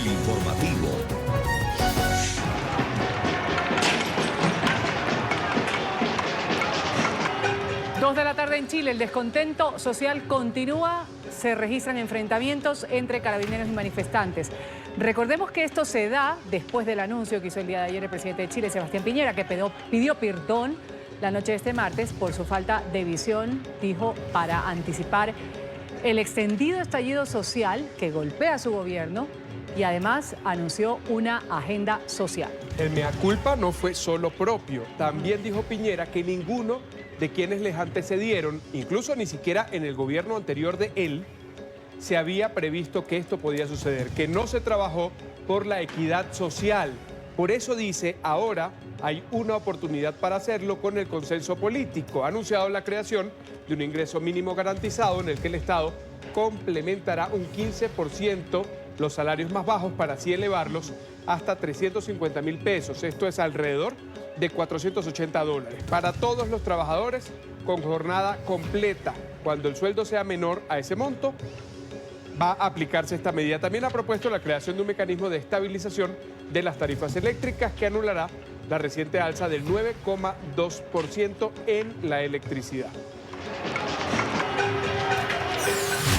informativo. Dos de la tarde en Chile, el descontento social continúa, se registran enfrentamientos entre carabineros y manifestantes. Recordemos que esto se da después del anuncio que hizo el día de ayer el presidente de Chile, Sebastián Piñera, que pidió perdón la noche de este martes por su falta de visión, dijo, para anticipar el extendido estallido social que golpea a su gobierno y además anunció una agenda social. El mea culpa no fue solo propio, también dijo Piñera que ninguno de quienes les antecedieron, incluso ni siquiera en el gobierno anterior de él, se había previsto que esto podía suceder, que no se trabajó por la equidad social. Por eso dice, ahora hay una oportunidad para hacerlo con el consenso político. Ha anunciado la creación de un ingreso mínimo garantizado en el que el Estado complementará un 15% los salarios más bajos para así elevarlos hasta 350.000 pesos. Esto es alrededor de $480 para todos los trabajadores con jornada completa. Cuando el sueldo sea menor a ese monto, va a aplicarse esta medida. También ha propuesto la creación de un mecanismo de estabilización de las tarifas eléctricas que anulará la reciente alza del 9,2% en la electricidad.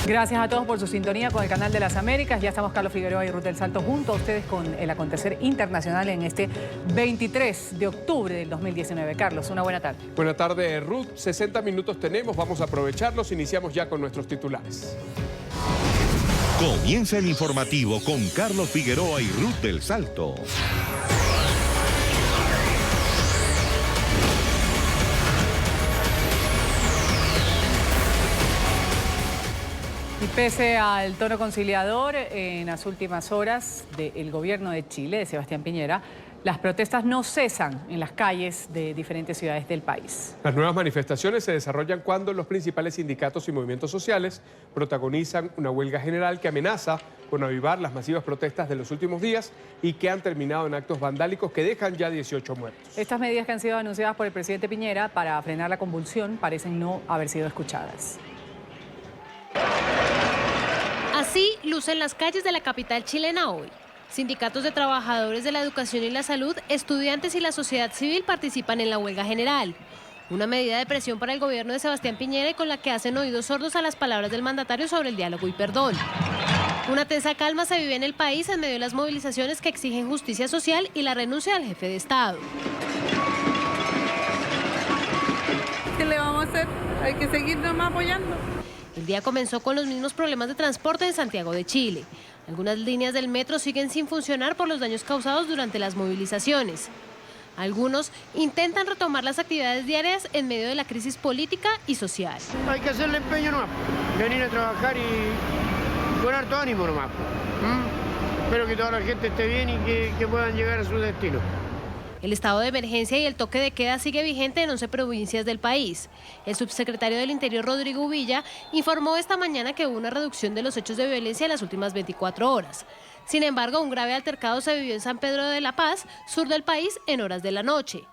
Gracias a todos por su sintonía con el Canal de las Américas. Ya estamos Carlos Figueroa y Ruth del Salto junto a ustedes con el acontecer internacional en este 23 de octubre del 2019. Carlos, una buena tarde. Buena tarde, Ruth. 60 minutos tenemos, vamos a aprovecharlos. Iniciamos ya con nuestros titulares. Comienza el informativo con Carlos Figueroa y Ruth del Salto. Y pese al tono conciliador en las últimas horas del gobierno de Chile, de Sebastián Piñera, las protestas no cesan en las calles de diferentes ciudades del país. Las nuevas manifestaciones se desarrollan cuando los principales sindicatos y movimientos sociales protagonizan una huelga general que amenaza con avivar las masivas protestas de los últimos días y que han terminado en actos vandálicos que dejan ya 18 muertos. Estas medidas que han sido anunciadas por el presidente Piñera para frenar la convulsión parecen no haber sido escuchadas. Así lucen las calles de la capital chilena hoy. Sindicatos de trabajadores de la educación y la salud, estudiantes y la sociedad civil participan en la huelga general. Una medida de presión para el gobierno de Sebastián Piñera y con la que hacen oídos sordos a las palabras del mandatario sobre el diálogo y perdón. Una tensa calma se vive en el país en medio de las movilizaciones que exigen justicia social y la renuncia del jefe de Estado. ¿Qué le vamos a hacer? Hay que seguir nomás apoyando. El día comenzó con los mismos problemas de transporte en Santiago de Chile. Algunas líneas del metro siguen sin funcionar por los daños causados durante las movilizaciones. Algunos intentan retomar las actividades diarias en medio de la crisis política y social. Hay que hacerle empeño nomás, venir a trabajar y con harto ánimo nomás. Espero que toda la gente esté bien y que puedan llegar a su destino. El estado de emergencia y el toque de queda sigue vigente en 11 provincias del país. El subsecretario del Interior, Rodrigo Villa, informó esta mañana que hubo una reducción de los hechos de violencia en las últimas 24 horas. Sin embargo, un grave altercado se vivió en San Pedro de la Paz, sur del país, en horas de la noche.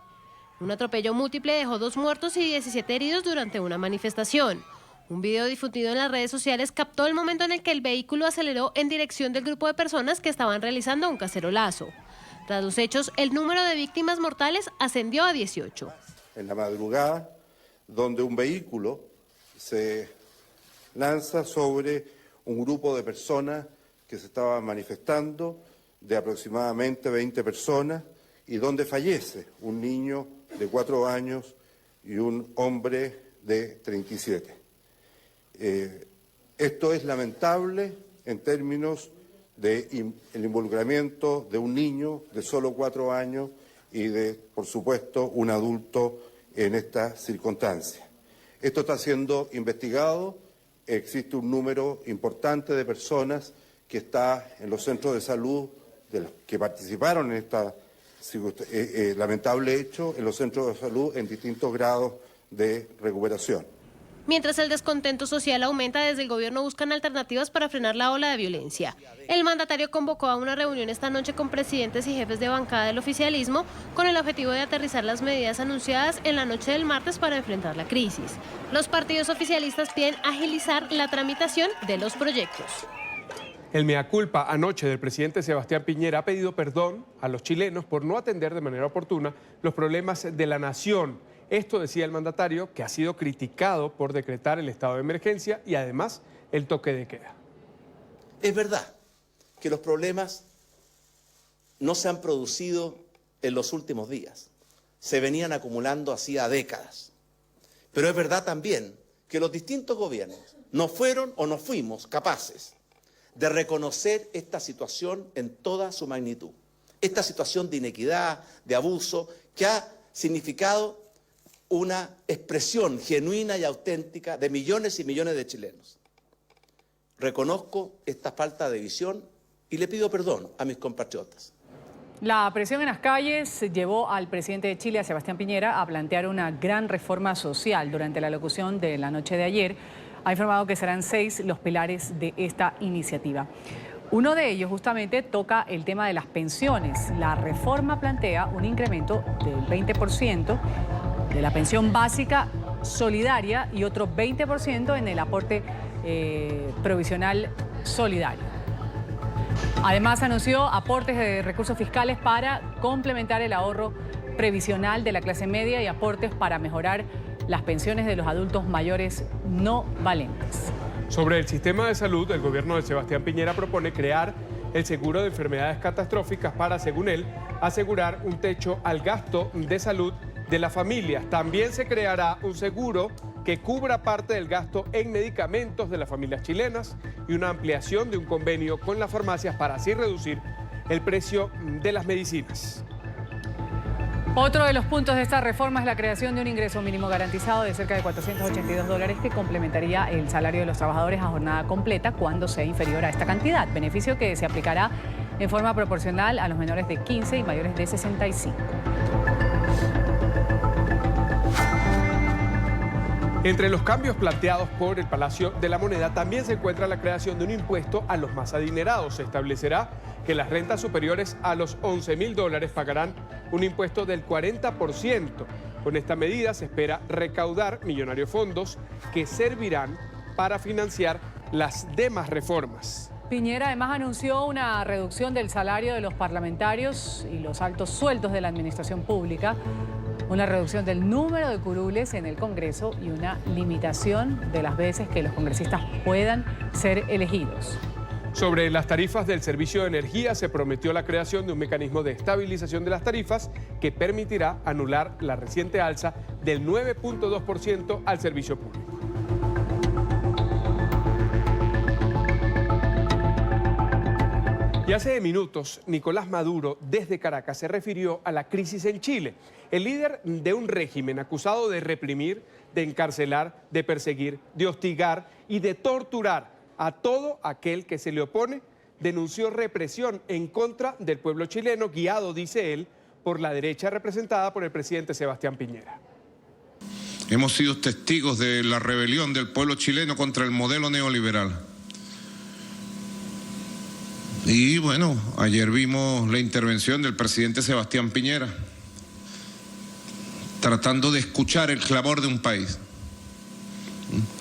Un atropello múltiple dejó 2 muertos y 17 heridos durante una manifestación. Un video difundido en las redes sociales captó el momento en el que el vehículo aceleró en dirección del grupo de personas que estaban realizando un cacerolazo. Tras los hechos, el número de víctimas mortales ascendió a 18. En la madrugada, donde un vehículo se lanza sobre un grupo de personas que se estaban manifestando, de aproximadamente 20 personas, y donde fallece un niño de 4 años y un hombre de 37. Esto es lamentable en términos del involucramiento de un niño de solo 4 años y de, por supuesto, un adulto en esta circunstancia. Esto está siendo investigado, existe un número importante de personas que está en los centros de salud, de los que participaron en esta lamentable hecho, en los centros de salud en distintos grados de recuperación. Mientras el descontento social aumenta, desde el gobierno buscan alternativas para frenar la ola de violencia. El mandatario convocó a una reunión esta noche con presidentes y jefes de bancada del oficialismo con el objetivo de aterrizar las medidas anunciadas en la noche del martes para enfrentar la crisis. Los partidos oficialistas piden agilizar la tramitación de los proyectos. El mea culpa anoche del presidente Sebastián Piñera ha pedido perdón a los chilenos por no atender de manera oportuna los problemas de la nación. Esto decía el mandatario, que ha sido criticado por decretar el estado de emergencia y además el toque de queda. Es verdad que los problemas no se han producido en los últimos días, se venían acumulando hacía décadas. Pero es verdad también que los distintos gobiernos no fueron o no fuimos capaces de reconocer esta situación en toda su magnitud. Esta situación de inequidad, de abuso, que ha significado una expresión genuina y auténtica de millones y millones de chilenos. Reconozco esta falta de visión y le pido perdón a mis compatriotas. La presión en las calles llevó al presidente de Chile, a Sebastián Piñera, a plantear una gran reforma social. Durante la locución de la noche de ayer, ha informado que serán 6 los pilares de esta iniciativa. Uno de ellos justamente toca el tema de las pensiones. La reforma plantea un incremento del 20% de la pensión básica solidaria y otro 20% en el aporte provisional solidario. Además, anunció aportes de recursos fiscales para complementar el ahorro previsional de la clase media y aportes para mejorar las pensiones de los adultos mayores no valentes. Sobre el sistema de salud, el gobierno de Sebastián Piñera propone crear el seguro de enfermedades catastróficas para, según él, asegurar un techo al gasto de salud de las familias. También se creará un seguro que cubra parte del gasto en medicamentos de las familias chilenas y una ampliación de un convenio con las farmacias para así reducir el precio de las medicinas. Otro de los puntos de esta reforma es la creación de un ingreso mínimo garantizado de cerca de $482 que complementaría el salario de los trabajadores a jornada completa cuando sea inferior a esta cantidad, beneficio que se aplicará en forma proporcional a los menores de 15 y mayores de 65. Entre los cambios planteados por el Palacio de la Moneda también se encuentra la creación de un impuesto a los más adinerados. Se establecerá que las rentas superiores a los $11.000 pagarán un impuesto del 40%. Con esta medida se espera recaudar millonarios fondos que servirán para financiar las demás reformas. Piñera además anunció una reducción del salario de los parlamentarios y los altos sueldos de la administración pública, una reducción del número de curules en el Congreso y una limitación de las veces que los congresistas puedan ser elegidos. Sobre las tarifas del servicio de energía, se prometió la creación de un mecanismo de estabilización de las tarifas que permitirá anular la reciente alza del 9.2% al servicio público. Y hace minutos, Nicolás Maduro, desde Caracas, se refirió a la crisis en Chile. El líder de un régimen acusado de reprimir, de encarcelar, de perseguir, de hostigar y de torturar a todo aquel que se le opone, denunció represión en contra del pueblo chileno, guiado, dice él, por la derecha representada por el presidente Sebastián Piñera. Hemos sido testigos de la rebelión del pueblo chileno contra el modelo neoliberal. Y bueno, ayer vimos la intervención del presidente Sebastián Piñera, tratando de escuchar el clamor de un país.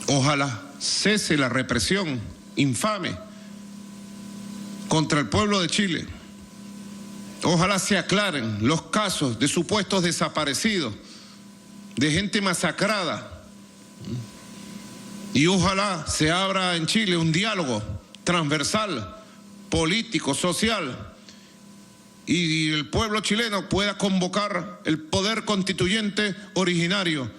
Ojalá cese la represión infame contra el pueblo de Chile. Ojalá se aclaren los casos de supuestos desaparecidos, de gente masacrada. Y ojalá se abra en Chile un diálogo transversal, político, social, y el pueblo chileno pueda convocar el poder constituyente originario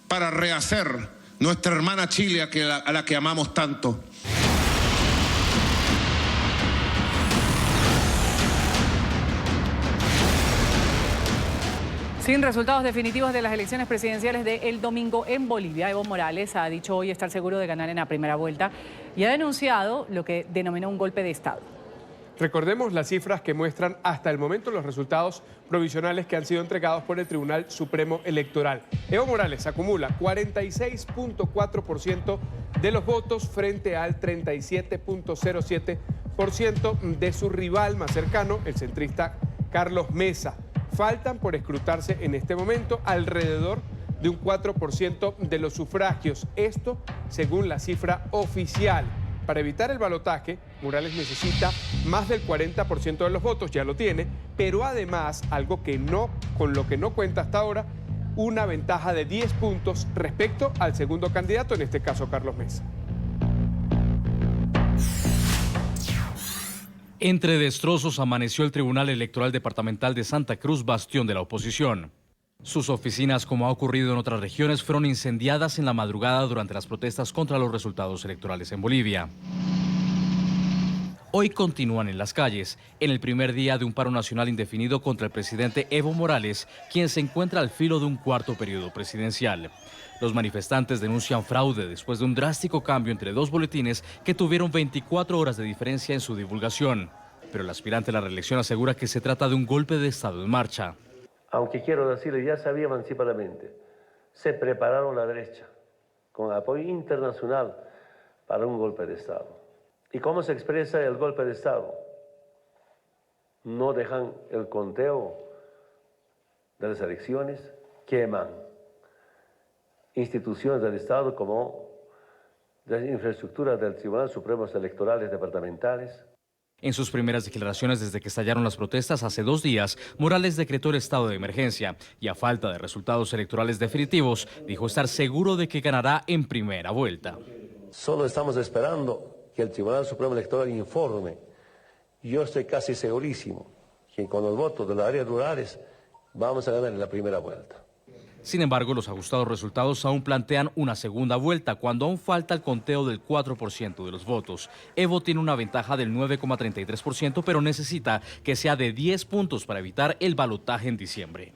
para rehacer nuestra hermana Chile a la que amamos tanto. Sin resultados definitivos de las elecciones presidenciales del domingo en Bolivia, Evo Morales ha dicho hoy estar seguro de ganar en la primera vuelta y ha denunciado lo que denominó un golpe de Estado. Recordemos las cifras que muestran hasta el momento los resultados provisionales que han sido entregados por el Tribunal Supremo Electoral. Evo Morales acumula 46.4% de los votos frente al 37.07% de su rival más cercano, el centrista Carlos Mesa. Faltan por escrutarse en este momento alrededor de un 4% de los sufragios. Esto según la cifra oficial. para evitar el balotaje, Morales necesita más del 40% de los votos, ya lo tiene, pero además, algo que con lo que no cuenta hasta ahora, una ventaja de 10 puntos respecto al segundo candidato, en este caso Carlos Mesa. Entre destrozos amaneció el Tribunal Electoral Departamental de Santa Cruz, bastión de la oposición. Sus oficinas, como ha ocurrido en otras regiones, fueron incendiadas en la madrugada durante las protestas contra los resultados electorales en Bolivia. Hoy continúan en las calles, en el primer día de un paro nacional indefinido contra el presidente Evo Morales, quien se encuentra al filo de un cuarto periodo presidencial. Los manifestantes denuncian fraude después de un drástico cambio entre dos boletines que tuvieron 24 horas de diferencia en su divulgación. Pero el aspirante a la reelección asegura que se trata de un golpe de Estado en marcha. Aunque quiero decirle, ya sabía anticipadamente, se prepararon la derecha con apoyo internacional para un golpe de Estado. ¿Y cómo se expresa el golpe de Estado? No dejan el conteo de las elecciones, queman instituciones del Estado como las infraestructuras del Tribunal Supremo Electorales Departamentales. En sus primeras declaraciones desde que estallaron las protestas hace 2 días, Morales decretó el estado de emergencia y a falta de resultados electorales definitivos, dijo estar seguro de que ganará en primera vuelta. Solo estamos esperando que el Tribunal Supremo Electoral informe. Yo estoy casi segurísimo que con los votos de las áreas rurales vamos a ganar en la primera vuelta. Sin embargo, los ajustados resultados aún plantean una segunda vuelta cuando aún falta el conteo del 4% de los votos. Evo tiene una ventaja del 9,33%, pero necesita que sea de 10 puntos para evitar el balotaje en diciembre.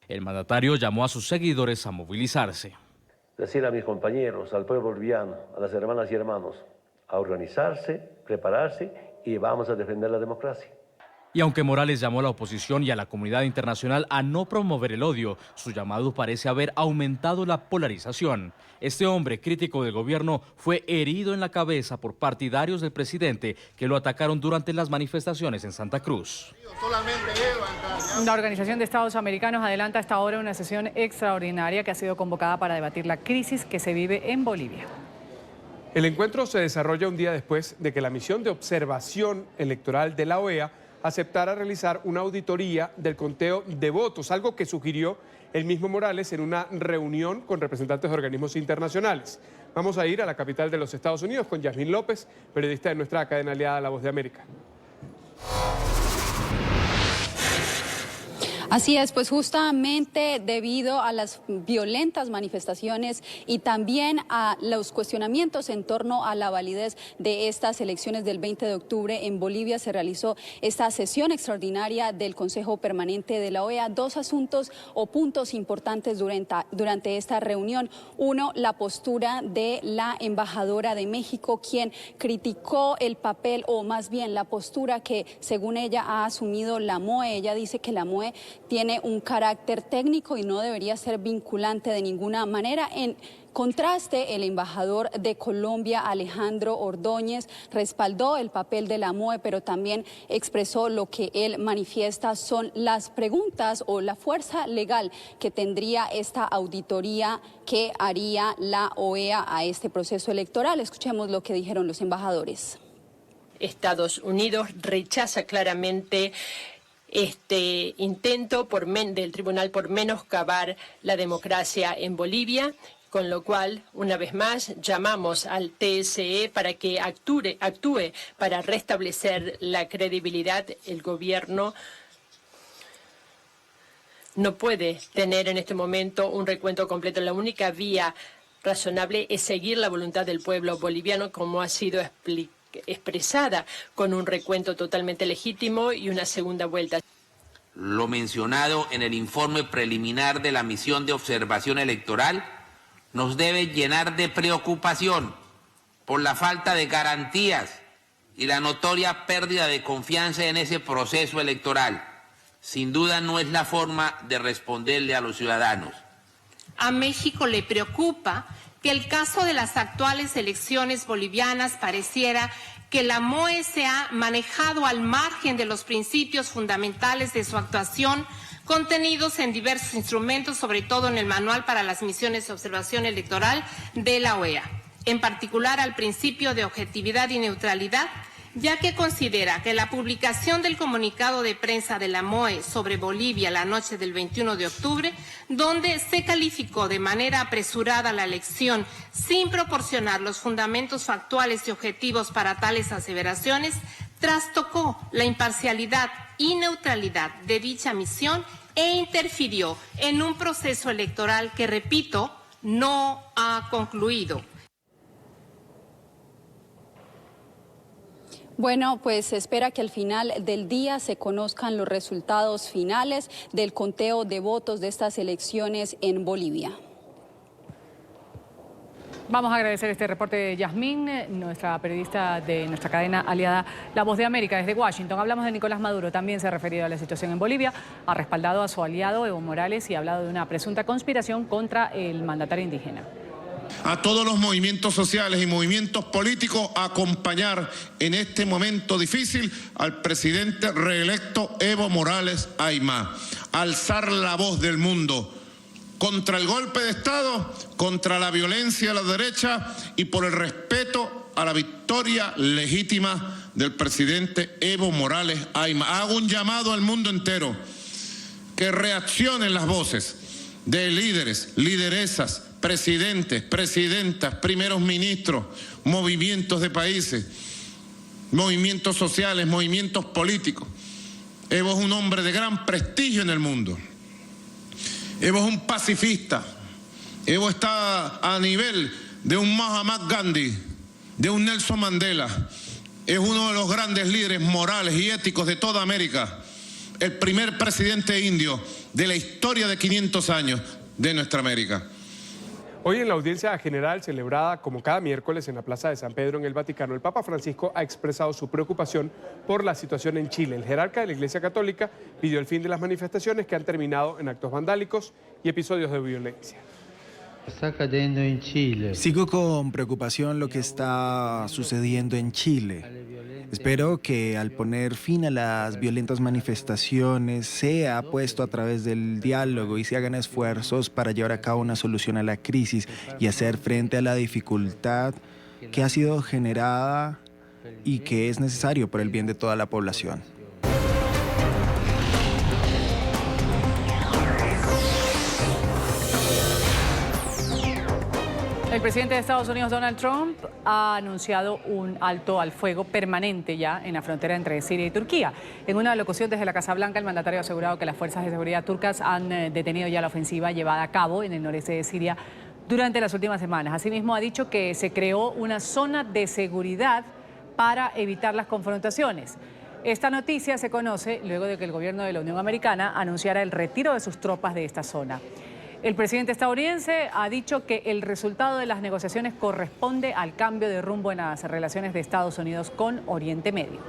El mandatario llamó a sus seguidores a movilizarse. Decir a mis compañeros, al pueblo boliviano, a las hermanas y hermanos, a organizarse, prepararse y vamos a defender la democracia. Y aunque Morales llamó a la oposición y a la comunidad internacional a no promover el odio, su llamado parece haber aumentado la polarización. Este hombre, crítico del gobierno, fue herido en la cabeza por partidarios del presidente que lo atacaron durante las manifestaciones en Santa Cruz. La Organización de Estados Americanos adelanta hasta ahora una sesión extraordinaria que ha sido convocada para debatir la crisis que se vive en Bolivia. El encuentro se desarrolla un día después de que la misión de observación electoral de la OEA aceptara realizar una auditoría del conteo de votos, algo que sugirió el mismo Morales en una reunión con representantes de organismos internacionales. Vamos a ir a la capital de los Estados Unidos con Yasmín López, periodista de nuestra cadena aliada La Voz de América. Así es, pues justamente debido a las violentas manifestaciones y también a los cuestionamientos en torno a la validez de estas elecciones del 20 de octubre en Bolivia, se realizó esta sesión extraordinaria del Consejo Permanente de la OEA. 2 asuntos o puntos importantes durante esta reunión. Uno, la postura de la embajadora de México, quien criticó el papel, o más bien la postura que según ella ha asumido la MOE. Ella dice que la MOE tiene un carácter técnico y no debería ser vinculante de ninguna manera. En contraste, el embajador de Colombia, Alejandro Ordóñez, respaldó el papel de la MOE, pero también expresó lo que él manifiesta son las preguntas o la fuerza legal que tendría esta auditoría que haría la OEA a este proceso electoral. Escuchemos lo que dijeron los embajadores. Estados Unidos rechaza claramente este intento del tribunal por menoscabar la democracia en Bolivia, con lo cual, una vez más, llamamos al TSE para que actúe para restablecer la credibilidad. El gobierno no puede tener en este momento un recuento completo. La única vía razonable es seguir la voluntad del pueblo boliviano, como ha sido expresada con un recuento totalmente legítimo y una segunda vuelta. Lo mencionado en el informe preliminar de la misión de observación electoral nos debe llenar de preocupación por la falta de garantías y la notoria pérdida de confianza en ese proceso electoral. Sin duda no es la forma de responderle a los ciudadanos. A México le preocupa que el caso de las actuales elecciones bolivianas pareciera que la MOE se ha manejado al margen de los principios fundamentales de su actuación contenidos en diversos instrumentos, sobre todo en el Manual para las Misiones de Observación Electoral de la OEA. en particular al principio de objetividad y neutralidad, ya que considera que la publicación del comunicado de prensa de la MOE sobre Bolivia la noche del 21 de octubre, donde se calificó de manera apresurada la elección sin proporcionar los fundamentos factuales y objetivos para tales aseveraciones, trastocó la imparcialidad y neutralidad de dicha misión e interfirió en un proceso electoral que, repito, no ha concluido. Bueno, pues se espera que al final del día se conozcan los resultados finales del conteo de votos de estas elecciones en Bolivia. Vamos a agradecer este reporte de Yasmín, nuestra periodista de nuestra cadena aliada La Voz de América desde Washington. Hablamos de Nicolás Maduro, también se ha referido a la situación en Bolivia, ha respaldado a su aliado Evo Morales y ha hablado de una presunta conspiración contra el mandatario indígena. A todos los movimientos sociales y movimientos políticos a acompañar en este momento difícil al presidente reelecto Evo Morales Aymá. Alzar la voz del mundo contra el golpe de Estado, contra la violencia de la derecha y por el respeto a la victoria legítima del presidente Evo Morales Aymá. Hago un llamado al mundo entero que reaccionen las voces de líderes, lideresas, presidentes, presidentas, primeros ministros, movimientos de países, movimientos sociales, movimientos políticos. Evo es un hombre de gran prestigio en el mundo. Evo es un pacifista. Evo está a nivel de un Mahatma Gandhi, de un Nelson Mandela. Es uno de los grandes líderes morales y éticos de toda América. El primer presidente indio de la historia de 500 años de nuestra América. Hoy en la audiencia general celebrada como cada miércoles en la Plaza de San Pedro en el Vaticano, el Papa Francisco ha expresado su preocupación por la situación en Chile. El jerarca de la Iglesia Católica pidió el fin de las manifestaciones que han terminado en actos vandálicos y episodios de violencia. Está cayendo en Chile. Sigo con preocupación lo que está sucediendo en Chile. Espero que al poner fin a las violentas manifestaciones sea puesto a través del diálogo y se hagan esfuerzos para llevar a cabo una solución a la crisis y hacer frente a la dificultad que ha sido generada y que es necesario por el bien de toda la población. El presidente de Estados Unidos, Donald Trump, ha anunciado un alto al fuego permanente ya en la frontera entre Siria y Turquía. En una locución desde la Casa Blanca, el mandatario ha asegurado que las fuerzas de seguridad turcas han detenido ya la ofensiva llevada a cabo en el noreste de Siria durante las últimas semanas. Asimismo, ha dicho que se creó una zona de seguridad para evitar las confrontaciones. Esta noticia se conoce luego de que el gobierno de la Unión Americana anunciara el retiro de sus tropas de esta zona. El presidente estadounidense ha dicho que el resultado de las negociaciones corresponde al cambio de rumbo en las relaciones de Estados Unidos con Oriente Medio.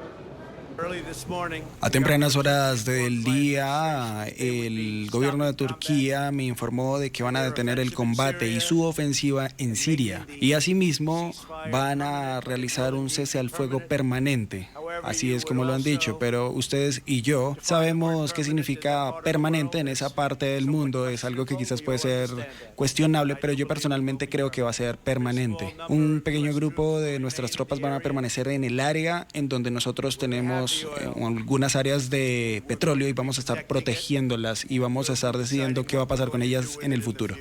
A tempranas horas del día, el gobierno de Turquía me informó de que van a detener el combate y su ofensiva en Siria. Y asimismo van a realizar un cese al fuego permanente. Así es como lo han dicho, pero ustedes y yo sabemos qué significa permanente en esa parte del mundo. Es algo que quizás puede ser cuestionable, pero yo personalmente creo que va a ser permanente. Un pequeño grupo de nuestras tropas van a permanecer en el área en donde nosotros tenemos algunas áreas de petróleo y vamos a estar protegiéndolas y vamos a estar decidiendo qué va a pasar con ellas en el futuro.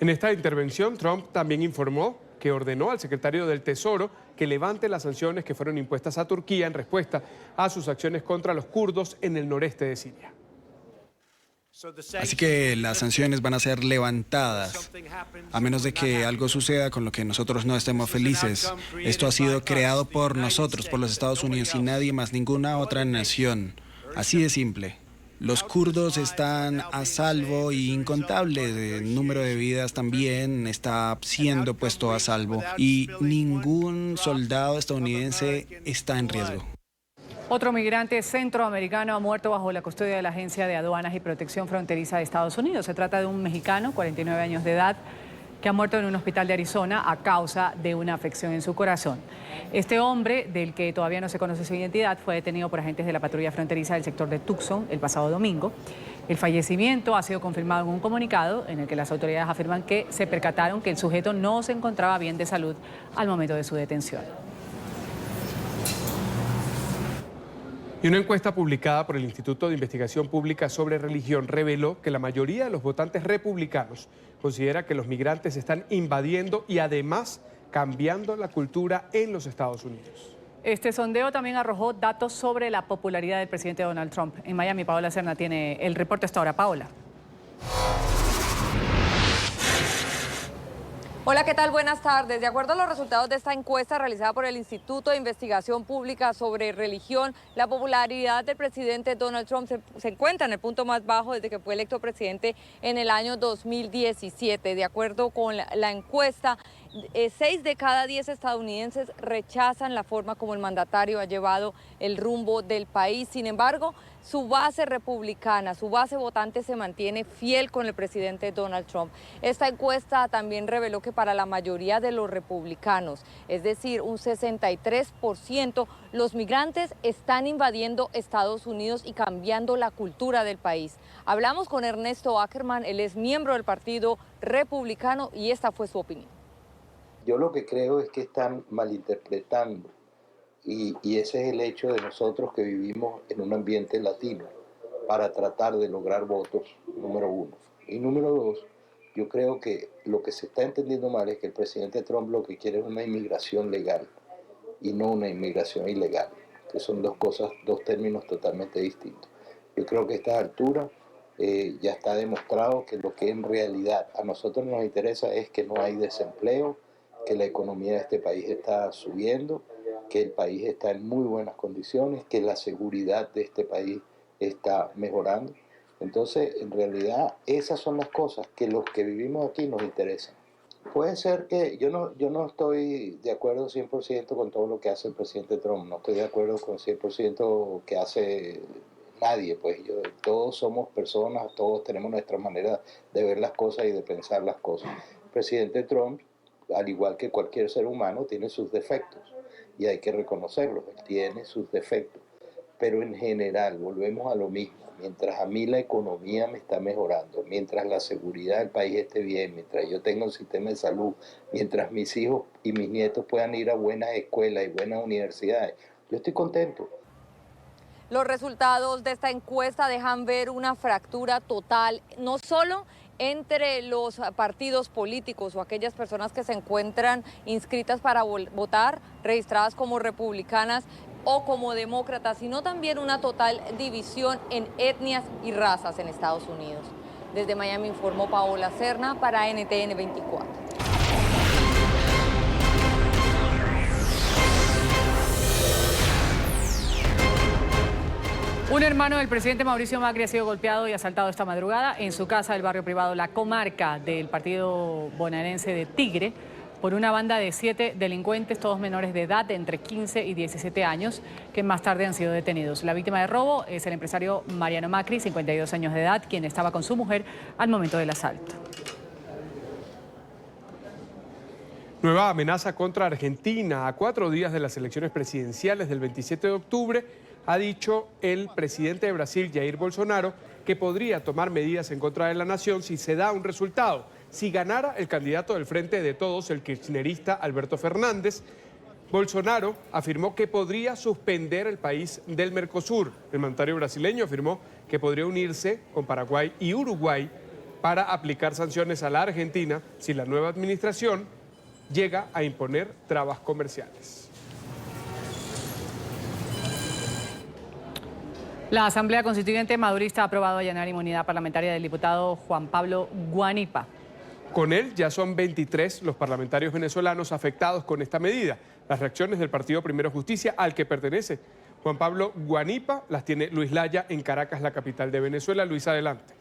En esta intervención, Trump también informó que ordenó al secretario del Tesoro que levante las sanciones que fueron impuestas a Turquía en respuesta a sus acciones contra los kurdos en el noreste de Siria. Así que las sanciones van a ser levantadas, a menos de que algo suceda con lo que nosotros no estemos felices. Esto ha sido creado por nosotros, por los Estados Unidos y nadie más, ninguna otra nación. Así de simple. Los kurdos están a salvo y incontable el número de vidas también está siendo puesto a salvo y ningún soldado estadounidense está en riesgo. Otro migrante centroamericano ha muerto bajo la custodia de la Agencia de Aduanas y Protección Fronteriza de Estados Unidos. Se trata de un mexicano, 49 años de edad, que ha muerto en un hospital de Arizona a causa de una afección en su corazón. Este hombre, del que todavía no se conoce su identidad, fue detenido por agentes de la patrulla fronteriza del sector de Tucson el pasado domingo. El fallecimiento ha sido confirmado en un comunicado en el que las autoridades afirman que se percataron que el sujeto no se encontraba bien de salud al momento de su detención. Y una encuesta publicada por el Instituto de Investigación Pública sobre Religión reveló que la mayoría de los votantes republicanos considera que los migrantes están invadiendo y además cambiando la cultura en los Estados Unidos. Este sondeo también arrojó datos sobre la popularidad del presidente Donald Trump. En Miami, Paola Serna tiene el reporte hasta ahora. Paola. Hola, ¿qué tal? Buenas tardes. De acuerdo a los resultados de esta encuesta realizada por el Instituto de Investigación Pública sobre Religión, la popularidad del presidente Donald Trump se encuentra en el punto más bajo desde que fue electo presidente en el año 2017. De acuerdo con la encuesta, 6 de cada 10 estadounidenses rechazan la forma como el mandatario ha llevado el rumbo del país. Sin embargo, su base republicana, su base votante se mantiene fiel con el presidente Donald Trump. Esta encuesta también reveló que para la mayoría de los republicanos, es decir, un 63%, los migrantes están invadiendo Estados Unidos y cambiando la cultura del país. Hablamos con Ernesto Ackerman, él es miembro del Partido Republicano y esta fue su opinión. Yo lo que creo es que están malinterpretando y ese es el hecho de nosotros que vivimos en un ambiente latino para tratar de lograr votos, número uno. Y número dos, yo creo que lo que se está entendiendo mal es que el presidente Trump lo que quiere es una inmigración legal y no una inmigración ilegal, que son dos cosas, dos términos totalmente distintos. Yo creo que a esta altura ya está demostrado que lo que en realidad a nosotros nos interesa es que no hay desempleo, que la economía de este país está subiendo, que el país está en muy buenas condiciones, que la seguridad de este país está mejorando. Entonces, en realidad, esas son las cosas que los que vivimos aquí nos interesan. Puede ser que yo no estoy de acuerdo 100% con todo lo que hace el presidente Trump, no estoy de acuerdo con 100% que hace nadie, pues todos somos personas, todos tenemos nuestra manera de ver las cosas y de pensar las cosas. El presidente Trump, al igual que cualquier ser humano, tiene sus defectos y hay que reconocerlos, él tiene sus defectos, pero en general volvemos a lo mismo. Mientras a mí la economía me está mejorando, mientras la seguridad del país esté bien, mientras yo tenga un sistema de salud, mientras mis hijos y mis nietos puedan ir a buenas escuelas y buenas universidades, yo estoy contento. Los resultados de esta encuesta dejan ver una fractura total, no solo entre los partidos políticos o aquellas personas que se encuentran inscritas para votar, registradas como republicanas o como demócratas, sino también una total división en etnias y razas en Estados Unidos. Desde Miami informó Paola Serna para NTN 24. Un hermano del presidente Mauricio Macri ha sido golpeado y asaltado esta madrugada en su casa del barrio privado La Comarca del partido bonaerense de Tigre por una banda de 7 delincuentes, todos menores de edad, de entre 15 y 17 años, que más tarde han sido detenidos. La víctima de robo es el empresario Mariano Macri, 52 años de edad, quien estaba con su mujer al momento del asalto. Nueva amenaza contra Argentina. A 4 días de las elecciones presidenciales del 27 de octubre, ha dicho el presidente de Brasil, Jair Bolsonaro, que podría tomar medidas en contra de la nación si se da un resultado. Si ganara el candidato del Frente de Todos, el kirchnerista Alberto Fernández, Bolsonaro afirmó que podría suspender el país del Mercosur. El mandatario brasileño afirmó que podría unirse con Paraguay y Uruguay para aplicar sanciones a la Argentina si la nueva administración llega a imponer trabas comerciales. La Asamblea Constituyente madurista ha aprobado allanar inmunidad parlamentaria del diputado Juan Pablo Guanipa. Con él ya son 23 los parlamentarios venezolanos afectados con esta medida. Las reacciones del Partido Primero Justicia, al que pertenece Juan Pablo Guanipa, las tiene Luis Laya en Caracas, la capital de Venezuela. Luis, adelante.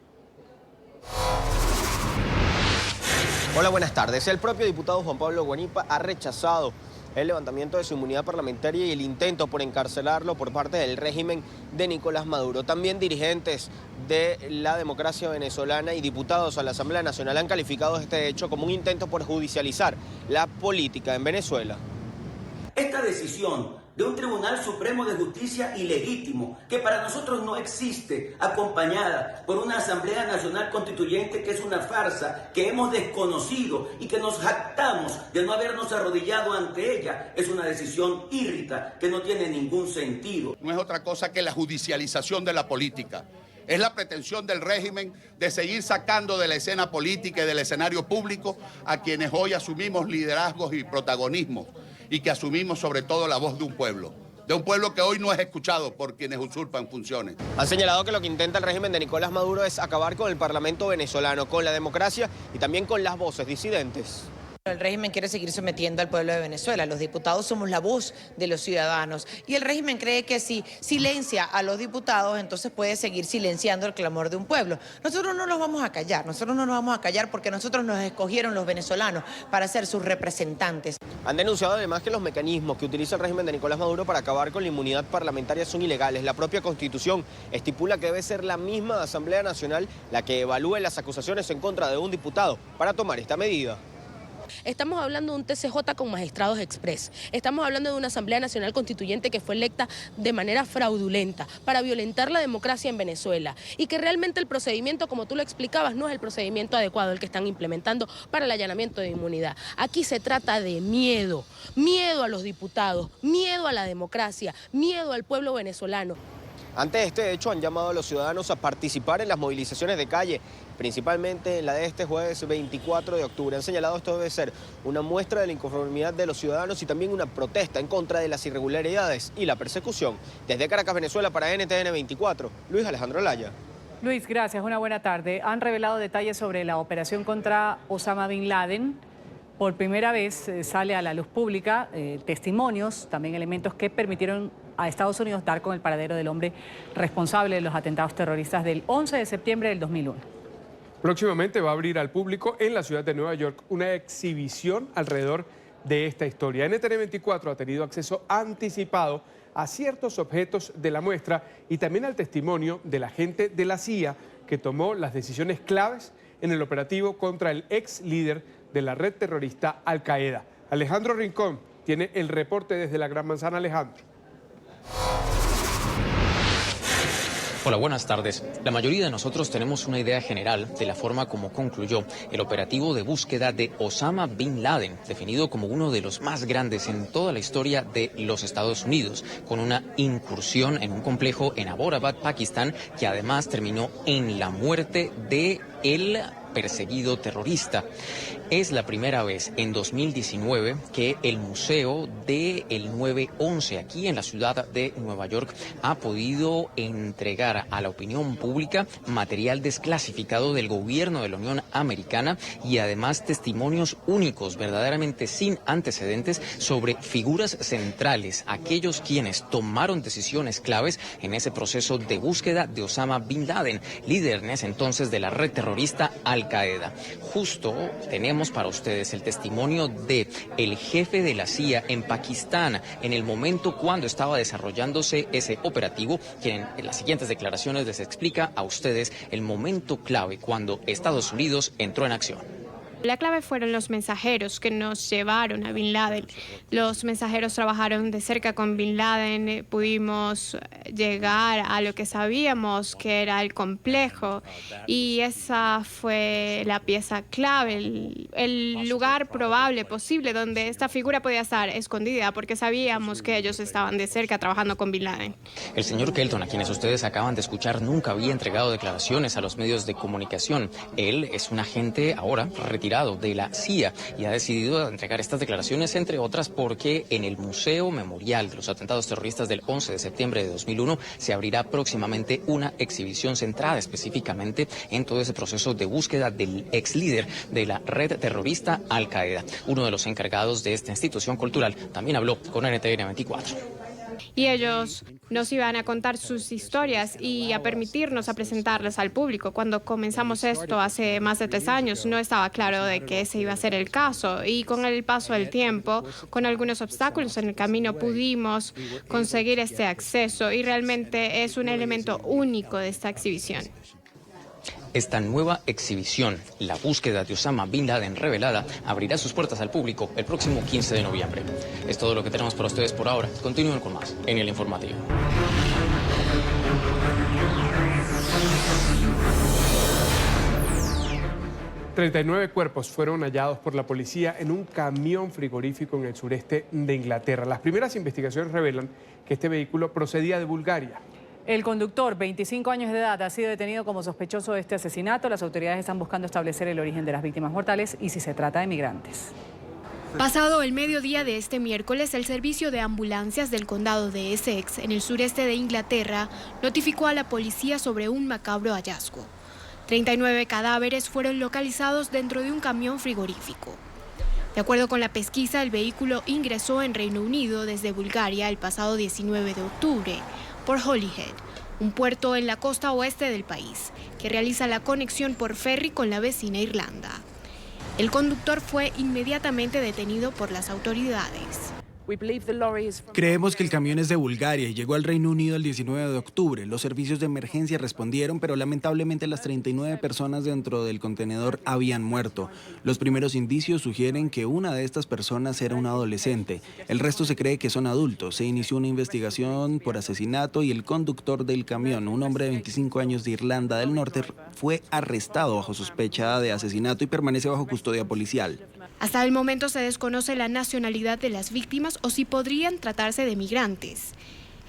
Hola, buenas tardes. El propio diputado Juan Pablo Guanipa ha rechazado el levantamiento de su inmunidad parlamentaria y el intento por encarcelarlo por parte del régimen de Nicolás Maduro. También dirigentes de la democracia venezolana y diputados a la Asamblea Nacional han calificado este hecho como un intento por judicializar la política en Venezuela. Esta decisión de un Tribunal Supremo de Justicia ilegítimo, que para nosotros no existe, acompañada por una Asamblea Nacional Constituyente que es una farsa, que hemos desconocido y que nos jactamos de no habernos arrodillado ante ella, es una decisión írrita que no tiene ningún sentido. No es otra cosa que la judicialización de la política. Es la pretensión del régimen de seguir sacando de la escena política y del escenario público a quienes hoy asumimos liderazgos y protagonismo y que asumimos sobre todo la voz de un pueblo que hoy no es escuchado por quienes usurpan funciones. Han señalado que lo que intenta el régimen de Nicolás Maduro es acabar con el Parlamento venezolano, con la democracia y también con las voces disidentes. El régimen quiere seguir sometiendo al pueblo de Venezuela. Los diputados somos la voz de los ciudadanos. Y el régimen cree que si silencia a los diputados, entonces puede seguir silenciando el clamor de un pueblo. Nosotros no nos vamos a callar. Nosotros no nos vamos a callar porque nosotros nos escogieron los venezolanos para ser sus representantes. Han denunciado además que los mecanismos que utiliza el régimen de Nicolás Maduro para acabar con la inmunidad parlamentaria son ilegales. La propia Constitución estipula que debe ser la misma Asamblea Nacional la que evalúe las acusaciones en contra de un diputado para tomar esta medida. Estamos hablando de un TCJ con magistrados express. Estamos hablando de una Asamblea Nacional Constituyente que fue electa de manera fraudulenta para violentar la democracia en Venezuela y que realmente el procedimiento, como tú lo explicabas, no es el procedimiento adecuado el que están implementando para el allanamiento de inmunidad. Aquí se trata de miedo, miedo a los diputados, miedo a la democracia, miedo al pueblo venezolano. Ante este hecho han llamado a los ciudadanos a participar en las movilizaciones de calle, principalmente en la de este jueves 24 de octubre. Han señalado esto debe ser una muestra de la inconformidad de los ciudadanos y también una protesta en contra de las irregularidades y la persecución. Desde Caracas, Venezuela, para NTN 24, Luis Alejandro Laya. Luis, gracias. Una buena tarde. Han revelado detalles sobre la operación contra Osama Bin Laden. Por primera vez sale a la luz pública testimonios, también elementos que permitieron a Estados Unidos dar con el paradero del hombre responsable de los atentados terroristas del 11 de septiembre del 2001. Próximamente va a abrir al público en la ciudad de Nueva York una exhibición alrededor de esta historia. NTN 24 ha tenido acceso anticipado a ciertos objetos de la muestra y también al testimonio de la gente de la CIA que tomó las decisiones claves en el operativo contra el ex líder de la red terrorista Al Qaeda. Alejandro Rincón tiene el reporte desde la Gran Manzana. Alejandro. Hola, buenas tardes. La mayoría de nosotros tenemos una idea general de la forma como concluyó el operativo de búsqueda de Osama Bin Laden, definido como uno de los más grandes en toda la historia de los Estados Unidos, con una incursión en un complejo en Abbottabad, Pakistán, que además terminó en la muerte de el perseguido terrorista. Es la primera vez en 2019 que el Museo del 9/11 aquí en la ciudad de Nueva York ha podido entregar a la opinión pública material desclasificado del gobierno de la Unión Americana y además testimonios únicos, verdaderamente sin antecedentes, sobre figuras centrales, aquellos quienes tomaron decisiones claves en ese proceso de búsqueda de Osama Bin Laden, líder en ese entonces de la red terrorista Al Qaeda. Justo tenemos para ustedes el testimonio de el jefe de la CIA en Pakistán en el momento cuando estaba desarrollándose ese operativo, quien en las siguientes declaraciones les explica a ustedes el momento clave cuando Estados Unidos entró en acción. La clave fueron los mensajeros que nos llevaron a Bin Laden. Los mensajeros trabajaron de cerca con Bin Laden, pudimos llegar a lo que sabíamos que era el complejo y esa fue la pieza clave, el lugar probable, posible, donde esta figura podía estar escondida porque sabíamos que ellos estaban de cerca trabajando con Bin Laden. El señor Kelton, a quienes ustedes acaban de escuchar, nunca había entregado declaraciones a los medios de comunicación. Él es un agente ahora retirado de la CIA y ha decidido entregar estas declaraciones, entre otras, porque en el Museo Memorial de los Atentados Terroristas del 11 de septiembre de 2001 se abrirá próximamente una exhibición centrada específicamente en todo ese proceso de búsqueda del ex líder de la red terrorista Al Qaeda. Uno de los encargados de esta institución cultural también habló con NTN 24. Y ellos nos iban a contar sus historias y a permitirnos a presentarlas al público. Cuando comenzamos esto hace más de 3 años, no estaba claro de que ese iba a ser el caso. Y con el paso del tiempo, con algunos obstáculos en el camino, pudimos conseguir este acceso. Y realmente es un elemento único de esta exhibición. Esta nueva exhibición, La búsqueda de Osama Bin Laden revelada, abrirá sus puertas al público el próximo 15 de noviembre. Es todo lo que tenemos para ustedes por ahora. Continúen con más en El Informativo. ...39 cuerpos fueron hallados por la policía en un camión frigorífico en el sureste de Inglaterra. Las primeras investigaciones revelan que este vehículo procedía de Bulgaria. El conductor, 25 años de edad, ha sido detenido como sospechoso de este asesinato. Las autoridades están buscando establecer el origen de las víctimas mortales y si se trata de migrantes. Pasado el mediodía de este miércoles, el servicio de ambulancias del condado de Essex, en el sureste de Inglaterra, notificó a la policía sobre un macabro hallazgo. 39 cadáveres fueron localizados dentro de un camión frigorífico. De acuerdo con la pesquisa, el vehículo ingresó en Reino Unido desde Bulgaria el pasado 19 de octubre por Holyhead, un puerto en la costa oeste del país, que realiza la conexión por ferry con la vecina Irlanda. El conductor fue inmediatamente detenido por las autoridades. Creemos que el camión es de Bulgaria y llegó al Reino Unido el 19 de octubre. Los servicios de emergencia respondieron, pero lamentablemente las 39 personas dentro del contenedor habían muerto. Los primeros indicios sugieren que una de estas personas era un adolescente. El resto se cree que son adultos. Se inició una investigación por asesinato y el conductor del camión, un hombre de 25 años de Irlanda del Norte, fue arrestado bajo sospecha de asesinato y permanece bajo custodia policial. Hasta el momento se desconoce la nacionalidad de las víctimas o si podrían tratarse de migrantes.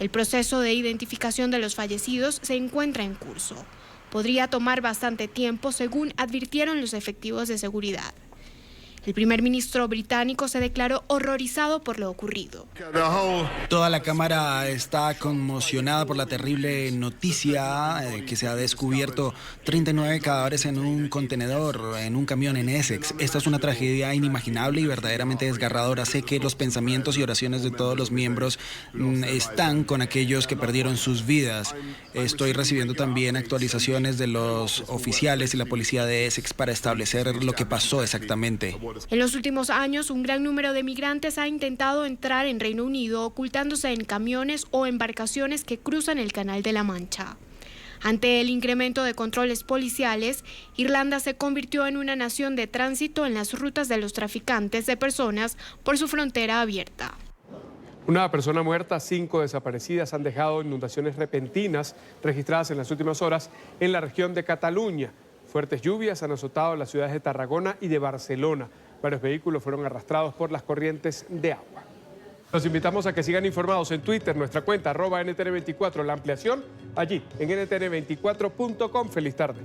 El proceso de identificación de los fallecidos se encuentra en curso. Podría tomar bastante tiempo, según advirtieron los efectivos de seguridad. El primer ministro británico se declaró horrorizado por lo ocurrido. Toda la Cámara está conmocionada por la terrible noticia que se ha descubierto 39 cadáveres en un contenedor, en un camión en Essex. Esta es una tragedia inimaginable y verdaderamente desgarradora. Sé que los pensamientos y oraciones de todos los miembros están con aquellos que perdieron sus vidas. Estoy recibiendo también actualizaciones de los oficiales y la policía de Essex para establecer lo que pasó exactamente. En los últimos años, un gran número de migrantes ha intentado entrar en Reino Unido ocultándose en camiones o embarcaciones que cruzan el Canal de la Mancha. Ante el incremento de controles policiales, Irlanda se convirtió en una nación de tránsito en las rutas de los traficantes de personas por su frontera abierta. Una persona muerta, 5 desaparecidas han dejado inundaciones repentinas registradas en las últimas horas en la región de Cataluña. Fuertes lluvias han azotado las ciudades de Tarragona y de Barcelona. Varios vehículos fueron arrastrados por las corrientes de agua. Los invitamos a que sigan informados en Twitter, nuestra cuenta @NTN24, la ampliación allí en ntn24.com. Feliz tarde.